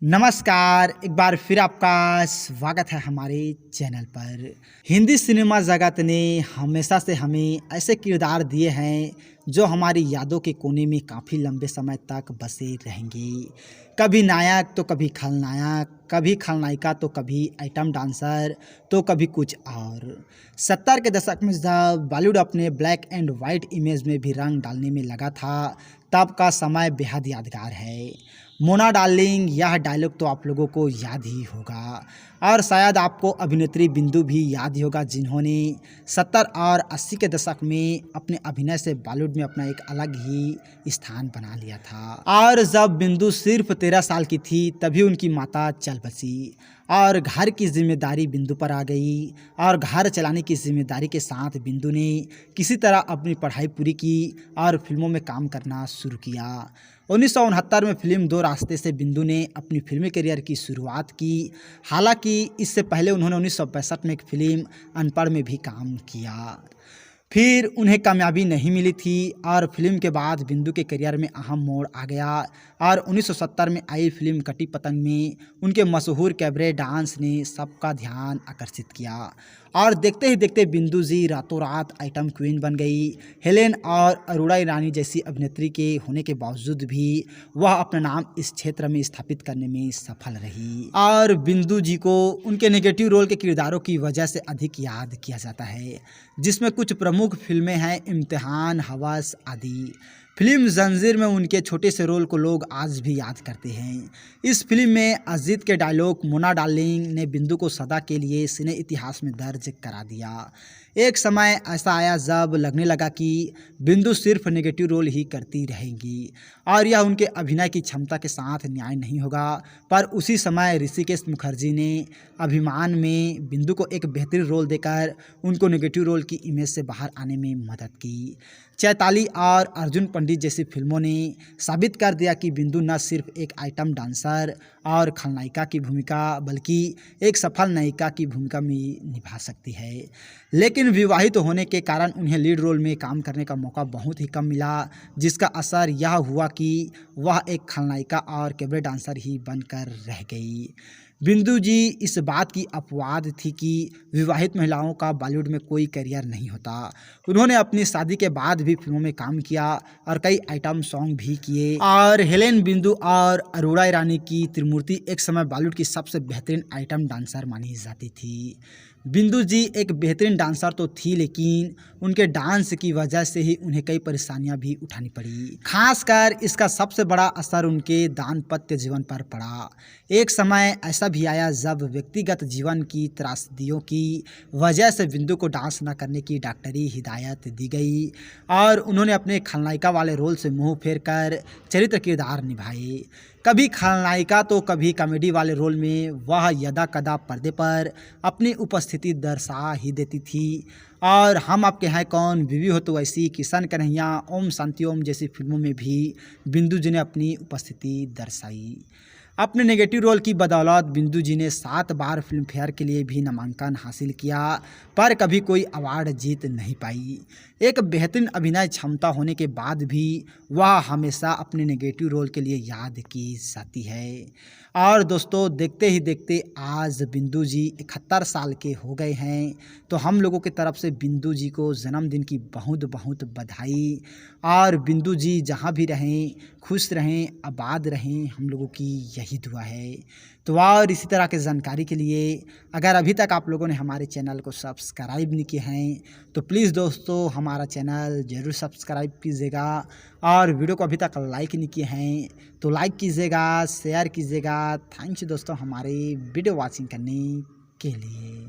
नमस्कार, एक बार फिर आपका स्वागत है हमारे चैनल पर। हिंदी सिनेमा जगत ने हमेशा से हमें ऐसे किरदार दिए हैं जो हमारी यादों के कोने में काफ़ी लंबे समय तक बसे रहेंगे। कभी नायक तो कभी खलनायक, कभी खलनायिका तो कभी आइटम डांसर तो कभी कुछ और। 70 के दशक में जब बॉलीवुड अपने ब्लैक एंड वाइट इमेज में भी रंग डालने में लगा था, तब का समय बेहद यादगार है। मोना डार्लिंग, यह डायलॉग तो आप लोगों को याद ही होगा और शायद आपको अभिनेत्री बिंदु भी याद ही होगा, जिन्होंने 70 और 80 के दशक में अपने अभिनय से बॉलीवुड में अपना एक अलग ही स्थान बना लिया था। और जब बिंदु सिर्फ 13 साल की थी तभी उनकी माता चल बसी और घर की जिम्मेदारी बिंदु पर आ गई। और घर चलाने की जिम्मेदारी के साथ बिंदु ने किसी तरह अपनी पढ़ाई पूरी की और फिल्मों में काम करना शुरू किया। 1969 में फिल्म दो रास्ते से बिंदु ने अपनी फिल्मी करियर की शुरुआत की। हालांकि इससे पहले उन्होंने 1965 में एक फिल्म अनपढ़ में भी काम किया, फिर उन्हें कामयाबी नहीं मिली थी और फिल्म के बाद बिंदु के करियर में अहम मोड़ आ गया। और 1970 में आई फिल्म कटी पतंग में उनके मशहूर कैबरे डांस ने सबका ध्यान आकर्षित किया और देखते ही देखते बिंदु जी रातों रात आइटम क्वीन बन गई। हेलेन और अरोड़ा ईरानी जैसी अभिनेत्री के होने के बावजूद भी वह अपना नाम इस क्षेत्र में स्थापित करने में सफल रही। और बिंदु जी को उनके नेगेटिव रोल के किरदारों की वजह से अधिक याद किया जाता है, जिसमें कुछ प्रमुख फिल्में हैं इम्तिहान, हवस आदि। फिल्म जंजीर में उनके छोटे से रोल को लोग आज भी याद करते हैं। इस फिल्म में अजीत के डायलॉग मोना डार्लिंग ने बिंदु को सदा के लिए सिने इतिहास में दर्ज करा दिया। एक समय ऐसा आया जब लगने लगा कि बिंदु सिर्फ नेगेटिव रोल ही करती रहेंगी और यह उनके अभिनय की क्षमता के साथ न्याय नहीं होगा। पर उसी समय ऋषिकेश मुखर्जी ने अभिमान में बिंदु को एक बेहतरीन रोल देकर उनको नेगेटिव रोल की इमेज से बाहर आने में मदद की। चैताली और अर्जुन पंडित जैसी फिल्मों ने साबित कर दिया कि बिंदु न सिर्फ एक आइटम डांसर और खलनायिका की भूमिका बल्कि एक सफल नायिका की भूमिका भी निभा सकती है। लेकिन विवाहित होने के कारण उन्हें लीड रोल में काम करने का मौका बहुत ही कम मिला, जिसका असर यह हुआ कि वह एक खलनायिका और कैबरे डांसर ही बनकर रह गई। बिंदु जी इस बात की अपवाद थी कि विवाहित महिलाओं का बॉलीवुड में कोई करियर नहीं होता। उन्होंने अपनी शादी के बाद भी फिल्मों में काम किया और कई आइटम सॉन्ग भी किए। और हेलेन बिंदु और अरोड़ा ईरानी की त्रिमूर्ति एक समय बॉलीवुड की सबसे बेहतरीन आइटम डांसर मानी जाती थी। बिंदु जी एक बेहतरीन डांसर तो थी, लेकिन उनके डांस की वजह से ही उन्हें कई परेशानियां भी उठानी पड़ी। खासकर इसका सबसे बड़ा असर उनके दाम्पत्य जीवन पर पड़ा। एक समय ऐसा भी आया जब व्यक्तिगत जीवन की त्रासदियों की वजह से बिंदु को डांस न करने की डॉक्टरी हिदायत दी गई और उन्होंने अपने खलनायिका वाले रोल से मुंह फेर कर चरित्र किरदार निभाए। कभी खलनायिका तो कभी कॉमेडी वाले रोल में वह यदा कदा पर्दे पर अपनी उपस्थिति दर्शा ही देती थी। और हम आपके हैं कौन, बीवी हो तो ऐसी, किशन कन्हैया, ओम शांति ओम जैसी फिल्मों में भी बिंदु जी ने अपनी उपस्थिति दर्शाई। अपने नेगेटिव रोल की बदौलत बिंदु जी ने 7 बार फिल्म फेयर के लिए भी नामांकन हासिल किया, पर कभी कोई अवार्ड जीत नहीं पाई। एक बेहतरीन अभिनय क्षमता होने के बाद भी वह हमेशा अपने नेगेटिव रोल के लिए याद की जाती है। और दोस्तों, देखते ही देखते आज बिंदु जी 71 साल के हो गए हैं। तो हम लोगों की तरफ से बिंदु जी को जन्मदिन की बहुत बहुत बधाई। और बिंदु जी जहाँ भी रहें, खुश रहें, आबाद रहें, हम लोगों की यही दुआ है। तो और इसी तरह के जानकारी के लिए अगर अभी तक आप लोगों ने हमारे चैनल को सब्सक्राइब नहीं किए हैं तो प्लीज़ दोस्तों हमारा चैनल ज़रूर सब्सक्राइब कीजिएगा। और वीडियो को अभी तक लाइक नहीं किए हैं तो लाइक कीजिएगा, शेयर कीजिएगा। थैंक्स दोस्तों हमारे वीडियो वॉचिंग करने के लिए।